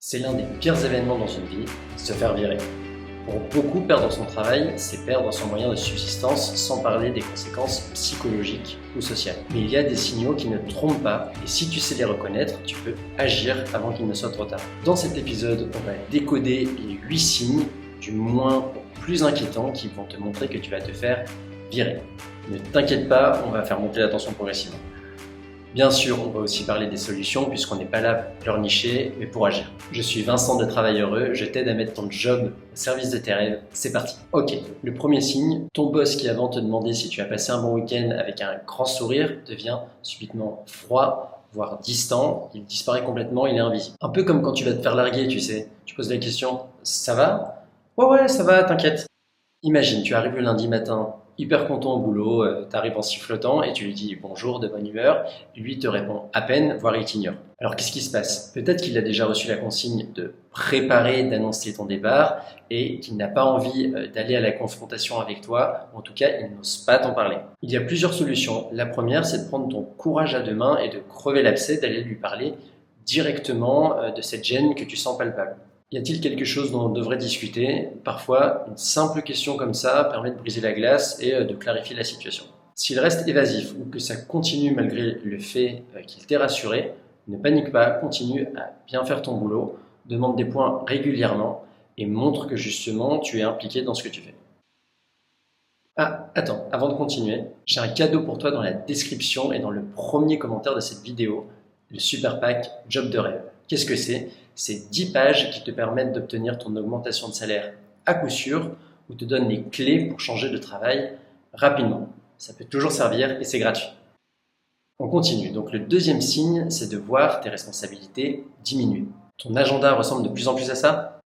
C'est l'un des pires événements dans une vie, se faire virer. Pour beaucoup, perdre son travail, c'est perdre son moyen de subsistance, sans parler des conséquences psychologiques ou sociales. Mais il y a des signaux qui ne trompent pas, et si tu sais les reconnaître, tu peux agir avant qu'il ne soit trop tard. Dans cet épisode, on va décoder les 8 signes, du moins au plus inquiétants, qui vont te montrer que tu vas te faire virer. Ne t'inquiète pas, on va faire monter la tension progressivement. Bien sûr, on va aussi parler des solutions puisqu'on n'est pas là pour pleurnicher, mais pour agir. Je suis Vincent de Travail Heureux, je t'aide à mettre ton job au service de tes rêves. C'est parti. Ok, le premier signe, ton boss qui avant te demander si tu as passé un bon week-end avec un grand sourire devient subitement froid, voire distant, il disparaît complètement, il est invisible. Un peu comme quand tu vas te faire larguer, tu sais. Tu poses la question, ça va ? Ouais, ça va, t'inquiète. Imagine, tu arrives le lundi matin, hyper content au boulot, t'arrives en sifflotant et tu lui dis bonjour de bonne humeur, et lui te répond à peine, voire il t'ignore. Alors qu'est-ce qui se passe? Peut-être qu'il a déjà reçu la consigne de préparer, d'annoncer ton départ et qu'il n'a pas envie d'aller à la confrontation avec toi, ou en tout cas il n'ose pas t'en parler. Il y a plusieurs solutions. La première, c'est de prendre ton courage à deux mains et de crever l'abcès, d'aller lui parler directement de cette gêne que tu sens palpable. Y a-t-il quelque chose dont on devrait discuter? Parfois, une simple question comme ça permet de briser la glace et de clarifier la situation. S'il reste évasif ou que ça continue malgré le fait qu'il t'ait rassuré, ne panique pas, continue à bien faire ton boulot, demande des points régulièrement et montre que justement tu es impliqué dans ce que tu fais. Ah, attends, avant de continuer, j'ai un cadeau pour toi dans la description et dans le premier commentaire de cette vidéo, le Super Pack Job de rêve. Qu'est-ce que c'est? C'est 10 pages qui te permettent d'obtenir ton augmentation de salaire à coup sûr ou te donnent les clés pour changer de travail rapidement. Ça peut toujours servir et c'est gratuit. On continue. Donc le deuxième signe, c'est de voir tes responsabilités diminuer. Ton agenda ressemble de plus en plus à ça?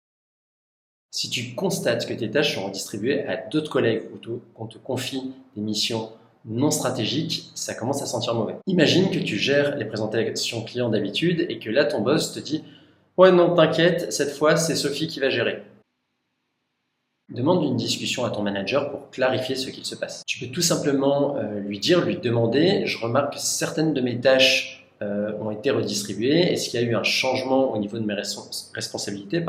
Si tu constates que tes tâches sont redistribuées à d'autres collègues ou qu'on te confie des missions non stratégiques, ça commence à sentir mauvais. Imagine que tu gères les présentations clients d'habitude et que là ton boss te dit « Ouais non, t'inquiète, cette fois c'est Sophie qui va gérer ». Demande une discussion à ton manager pour clarifier ce qu'il se passe. Tu peux tout simplement lui demander « Je remarque que certaines de mes tâches ont été redistribuées. Est-ce qu'il y a eu un changement au niveau de mes responsabilités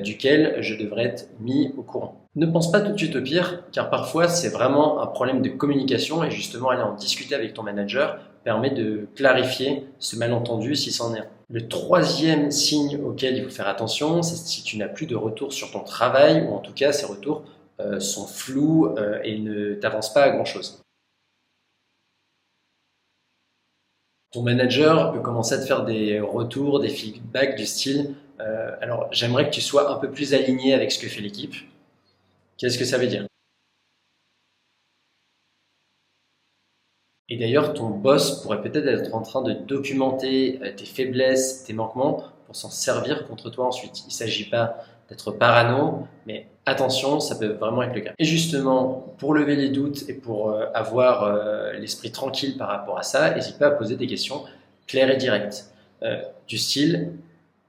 duquel je devrais être mis au courant ?» Ne pense pas tout de suite au pire, car parfois c'est vraiment un problème de communication et justement aller en discuter avec ton manager permet de clarifier ce malentendu si c'en est un. Le troisième signe auquel il faut faire attention, c'est si tu n'as plus de retour sur ton travail ou en tout cas ces retours sont flous et ne t'avancent pas à grand chose. Ton manager peut commencer à te faire des retours, des feedbacks du style alors j'aimerais que tu sois un peu plus aligné avec ce que fait l'équipe. Qu'est-ce que ça veut dire? Et d'ailleurs, ton boss pourrait peut-être être en train de documenter tes faiblesses, tes manquements pour s'en servir contre toi ensuite. Il ne s'agit pas d'être parano, mais attention, ça peut vraiment être le cas. Et justement, pour lever les doutes et pour avoir l'esprit tranquille par rapport à ça, n'hésite pas à poser des questions claires et directes. Du style,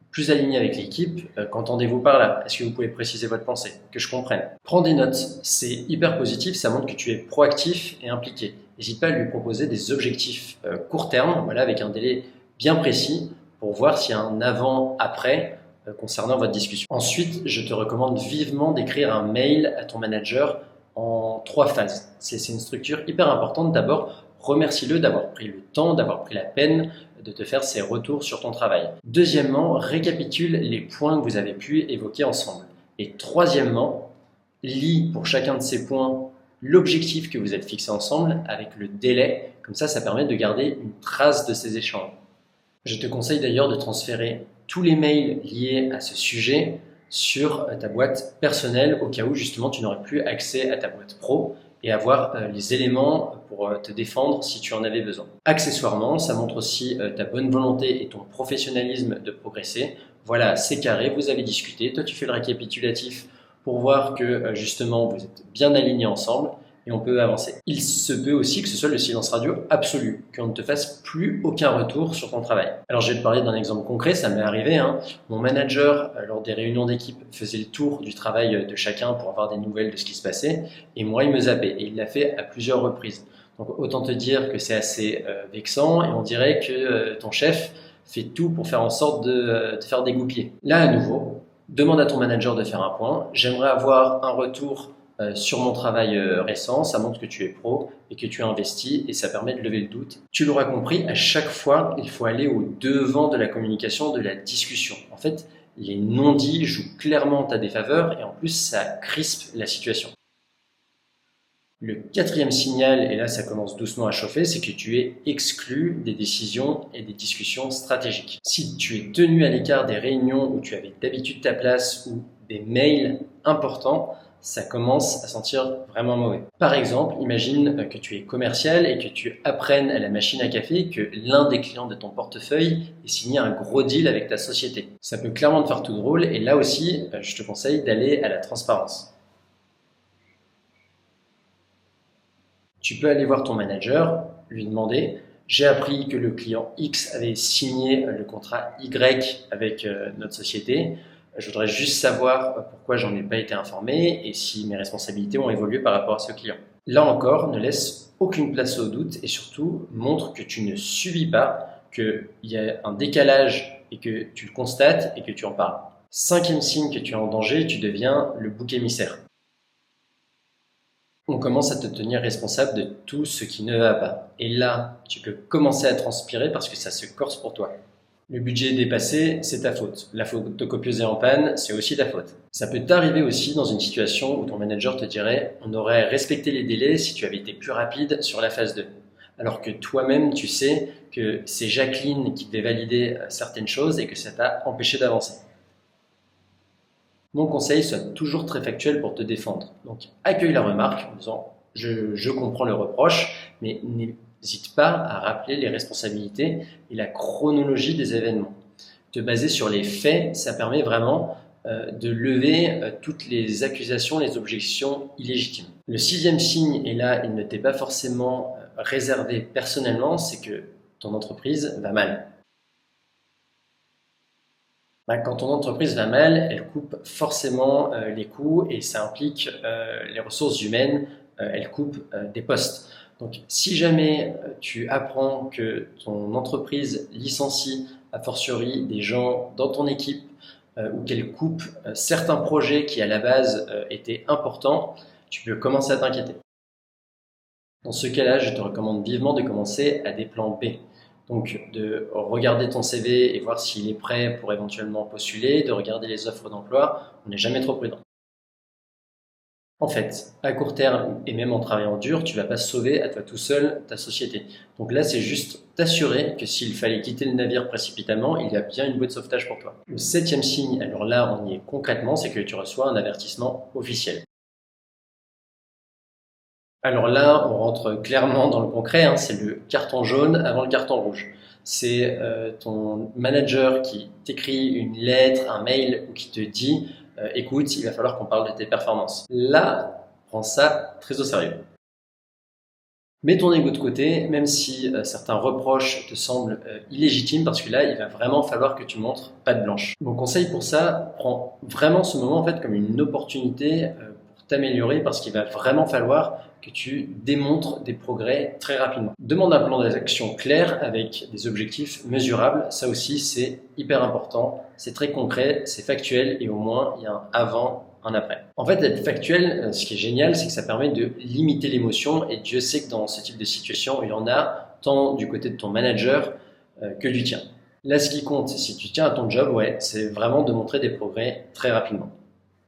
plus aligné avec l'équipe, qu'entendez-vous par là? Est-ce que vous pouvez préciser votre pensée? Que je comprenne. Prends des notes, c'est hyper positif, ça montre que tu es proactif et impliqué. N'hésite pas à lui proposer des objectifs court terme, voilà, avec un délai bien précis, pour voir s'il y a un avant-après concernant votre discussion. Ensuite, je te recommande vivement d'écrire un mail à ton manager en 3 phases. C'est une structure hyper importante. D'abord, remercie-le d'avoir pris le temps, d'avoir pris la peine de te faire ses retours sur ton travail. Deuxièmement, récapitule les points que vous avez pu évoquer ensemble. Et troisièmement, lis pour chacun de ces points l'objectif que vous êtes fixé ensemble avec le délai. Comme ça permet de garder une trace de ces échanges. Je te conseille d'ailleurs de transférer tous les mails liés à ce sujet sur ta boîte personnelle au cas où justement tu n'aurais plus accès à ta boîte pro et avoir les éléments pour te défendre si tu en avais besoin. Accessoirement, ça montre aussi ta bonne volonté et ton professionnalisme de progresser. Voilà, c'est carré, vous avez discuté, toi tu fais le récapitulatif pour voir que justement vous êtes bien alignés ensemble et on peut avancer. Il se peut aussi que ce soit le silence radio absolu, qu'on ne te fasse plus aucun retour sur ton travail. Alors je vais te parler d'un exemple concret, ça m'est arrivé. Mon manager, lors des réunions d'équipe, faisait le tour du travail de chacun pour avoir des nouvelles de ce qui se passait, et moi il me zappait, et il l'a fait à plusieurs reprises. Donc autant te dire que c'est assez vexant, et on dirait que ton chef fais tout pour faire en sorte de te faire dégoupiller. Là, à nouveau, demande à ton manager de faire un point. J'aimerais avoir un retour sur mon travail récent, ça montre que tu es pro et que tu as investi et ça permet de lever le doute. Tu l'auras compris, à chaque fois, il faut aller au devant de la communication, de la discussion. En fait, les non-dits jouent clairement en ta défaveur et en plus, ça crispe la situation. Le quatrième signal, et là ça commence doucement à chauffer, c'est que tu es exclu des décisions et des discussions stratégiques. Si tu es tenu à l'écart des réunions où tu avais d'habitude ta place ou des mails importants, ça commence à sentir vraiment mauvais. Par exemple, imagine que tu es commercial et que tu apprennes à la machine à café que l'un des clients de ton portefeuille ait signé un gros deal avec ta société. Ça peut clairement te faire tout drôle et là aussi, je te conseille d'aller à la transparence. Tu peux aller voir ton manager, lui demander « J'ai appris que le client X avait signé le contrat Y avec notre société. Je voudrais juste savoir pourquoi j'en ai pas été informé et si mes responsabilités ont évolué par rapport à ce client. » Là encore, ne laisse aucune place au doute et surtout montre que tu ne subis pas, qu'il y a un décalage et que tu le constates et que tu en parles. Cinquième signe que tu es en danger, tu deviens le bouc émissaire. On commence à te tenir responsable de tout ce qui ne va pas. Et là, tu peux commencer à transpirer parce que ça se corse pour toi. Le budget est dépassé, c'est ta faute. La photocopieuse est en panne, c'est aussi ta faute. Ça peut t'arriver aussi dans une situation où ton manager te dirait « On aurait respecté les délais si tu avais été plus rapide sur la phase 2 ». Alors que toi-même, tu sais que c'est Jacqueline qui devait valider certaines choses et que ça t'a empêché d'avancer. Mon conseil, soit toujours très factuel pour te défendre. Donc, accueille la remarque en disant « je comprends le reproche », mais n'hésite pas à rappeler les responsabilités et la chronologie des événements. Te baser sur les faits, ça permet vraiment de lever toutes les accusations, les objections illégitimes. Le sixième signe, et là, il ne t'est pas forcément réservé personnellement, c'est que ton entreprise va mal. Quand ton entreprise va mal, elle coupe forcément les coûts et ça implique les ressources humaines, elle coupe des postes. Donc si jamais tu apprends que ton entreprise licencie a fortiori des gens dans ton équipe ou qu'elle coupe certains projets qui à la base étaient importants, tu peux commencer à t'inquiéter. Dans ce cas-là, je te recommande vivement de commencer à des plans B. Donc de regarder ton CV et voir s'il est prêt pour éventuellement postuler, de regarder les offres d'emploi, on n'est jamais trop prudent. En fait, à court terme et même en travaillant dur, tu ne vas pas sauver à toi tout seul ta société. Donc là, c'est juste t'assurer que s'il fallait quitter le navire précipitamment, il y a bien une bouée de sauvetage pour toi. Le septième signe, alors là on y est concrètement, c'est que tu reçois un avertissement officiel. Alors là, on rentre clairement dans le concret, c'est le carton jaune avant le carton rouge. C'est ton manager qui t'écrit une lettre, un mail ou qui te dit « Écoute, il va falloir qu'on parle de tes performances ». Là, prends ça très au sérieux. Mets ton ego de côté, même si certains reproches te semblent illégitimes, parce que là, il va vraiment falloir que tu montres patte blanche. Mon conseil pour ça, prends vraiment ce moment en fait comme une opportunité pour t'améliorer, parce qu'il va vraiment falloir que tu démontres des progrès très rapidement. Demande un plan d'action clair avec des objectifs mesurables. Ça aussi, c'est hyper important. C'est très concret, c'est factuel et au moins, il y a un avant, un après. En fait, être factuel, ce qui est génial, c'est que ça permet de limiter l'émotion et Dieu sait que dans ce type de situation, il y en a tant du côté de ton manager que du tien. Là, ce qui compte, si tu tiens à ton job, c'est vraiment de montrer des progrès très rapidement.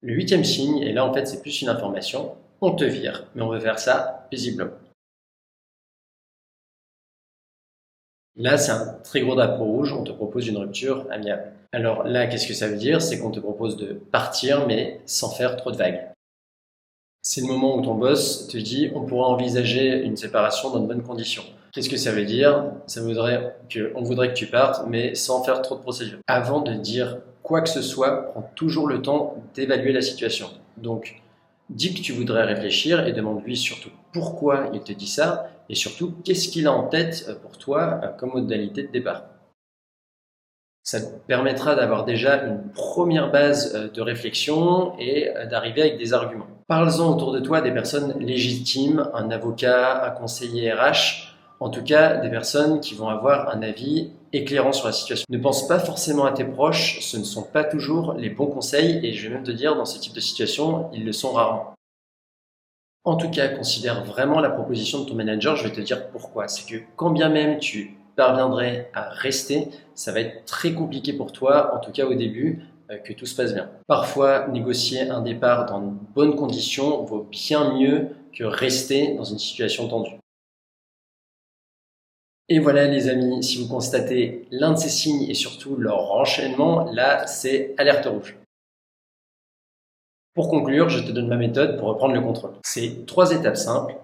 Le huitième signe, et là, en fait, c'est plus une information, on te vire, mais on veut faire ça paisiblement. Là, c'est un très gros drapeau rouge, on te propose une rupture amiable. Alors là, qu'est-ce que ça veut dire? C'est qu'on te propose de partir, mais sans faire trop de vagues. C'est le moment où ton boss te dit « on pourra envisager une séparation dans de bonnes conditions ». Qu'est-ce que ça veut dire? Ça voudrait que tu partes, mais sans faire trop de procédures. Avant de dire quoi que ce soit, prends toujours le temps d'évaluer la situation. Donc, dis que tu voudrais réfléchir et demande-lui surtout pourquoi il te dit ça et surtout qu'est-ce qu'il a en tête pour toi comme modalité de départ. Ça te permettra d'avoir déjà une première base de réflexion et d'arriver avec des arguments. Parle-en autour de toi des personnes légitimes, un avocat, un conseiller RH, en tout cas des personnes qui vont avoir un avis éclairant sur la situation. Ne pense pas forcément à tes proches, ce ne sont pas toujours les bons conseils et je vais même te dire, dans ce type de situation, ils le sont rarement. En tout cas, considère vraiment la proposition de ton manager, je vais te dire pourquoi. C'est que quand bien même tu parviendrais à rester, ça va être très compliqué pour toi, en tout cas au début, que tout se passe bien. Parfois, négocier un départ dans de bonnes conditions vaut bien mieux que rester dans une situation tendue. Et voilà les amis, si vous constatez l'un de ces signes et surtout leur enchaînement, là c'est alerte rouge. Pour conclure, je te donne ma méthode pour reprendre le contrôle. C'est 3 étapes simples: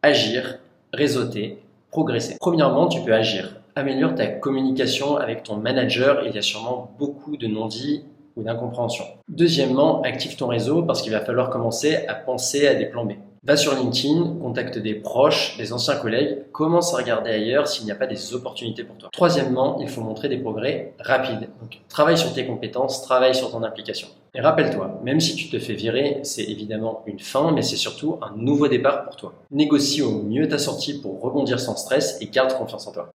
agir, réseauter, progresser. Premièrement, tu peux agir. Améliore ta communication avec ton manager, il y a sûrement beaucoup de non-dits ou d'incompréhension. Deuxièmement, active ton réseau parce qu'il va falloir commencer à penser à des plans B. Va sur LinkedIn, contacte des proches, des anciens collègues, commence à regarder ailleurs s'il n'y a pas des opportunités pour toi. Troisièmement, il faut montrer des progrès rapides. Donc, travaille sur tes compétences, travaille sur ton implication. Et rappelle-toi, même si tu te fais virer, c'est évidemment une fin, mais c'est surtout un nouveau départ pour toi. Négocie au mieux ta sortie pour rebondir sans stress et garde confiance en toi.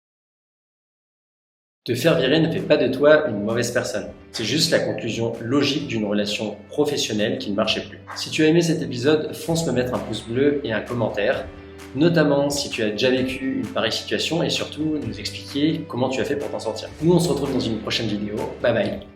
Te faire virer ne fait pas de toi une mauvaise personne. C'est juste la conclusion logique d'une relation professionnelle qui ne marchait plus. Si tu as aimé cet épisode, fonce me mettre un pouce bleu et un commentaire, notamment si tu as déjà vécu une pareille situation et surtout nous expliquer comment tu as fait pour t'en sortir. Nous on se retrouve dans une prochaine vidéo. Bye bye.